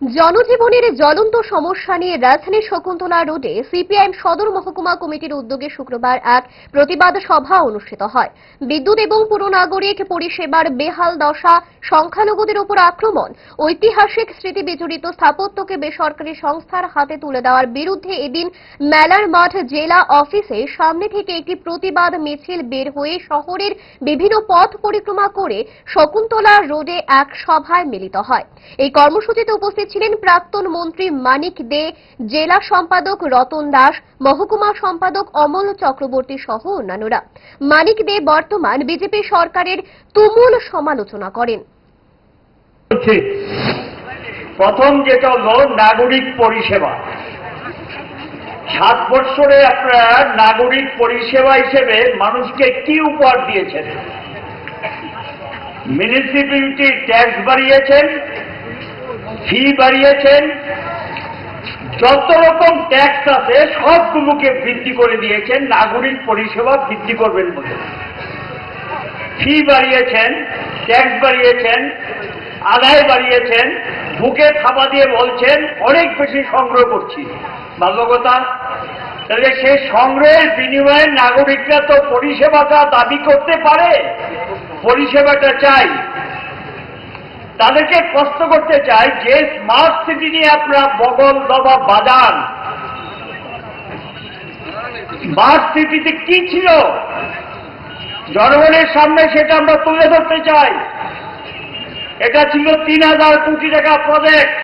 জনজীবনের জ্বলন্ত সমস্যা নিয়ে রাজধানীর শকুন্তলা রোডে সিপিআইএম সদর মহকুমা কমিটির উদ্যোগে শুক্রবার এক প্রতিবাদ সভা অনুষ্ঠিত হয়। বিদ্যুৎ এবং পুরনাগরিক পরিষেবার বেহাল দশা, সংখ্যালঘুদের উপর আক্রমণ, ঐতিহাসিক স্মৃতি বিজড়িত স্থাপত্যকে বেসরকারি সংস্থার হাতে তুলে দেওয়ার বিরুদ্ধে এদিন মেলার মাঠ জেলা অফিসের সামনে থেকে একটি প্রতিবাদ মিছিল বের হয়ে শহরের বিভিন্ন পথ পরিক্রমা করে শকুন্তলা রোডে এক সভায় মিলিত হয়। এই কর্মসূচিতে উপস্থিত ছিলেন প্রাক্তন মন্ত্রী মানিক দে, জেলা সম্পাদক রতন দাস, মহকুমা সম্পাদক অমল চক্রবর্তী সহ অন্যান্যরা। মানিক দে বর্তমান বিজেপি সরকারের তুমুল সমালোচনা করেন। প্রথম যেটা হলো নাগরিক পরিষেবা। 7 বছরে আপনারা নাগরিক পরিষেবা হিসেবে মানুষকে কি উপহার দিয়েছেন? মিউনিসিপ্যালিটি ট্যাক্স বাড়িয়েছেন, ফি বাড়িয়েছেন, যত রকম ট্যাক্স আছে সবগুলোকে বৃদ্ধি করে দিয়েছেন নাগরিক পরিষেবা বৃদ্ধি করবেন বলে। ফি বাড়িয়েছেন, ট্যাক্স বাড়িয়েছেন, আদায় বাড়িয়েছেন, বুকে থাবা দিয়ে বলছেন অনেক বেশি সংগ্রহ করছি। ভালো কথা। তাহলে সেই সংগ্রহের বিনিময়ে নাগরিকরা তো পরিষেবাটা দাবি করতে পারে, পরিষেবাটা চাই। তাদেরকে প্রশ্ন করতে চাই যে স্মার্ট সিটি নিয়ে আপনারা বগল দবা বাজান, স্মার্ট সিটিতে কি ছিল জনগণের সামনে সেটা আমরা তুলে ধরতে চাই। এটা ছিল 3000 কোটি টাকা প্রজেক্ট।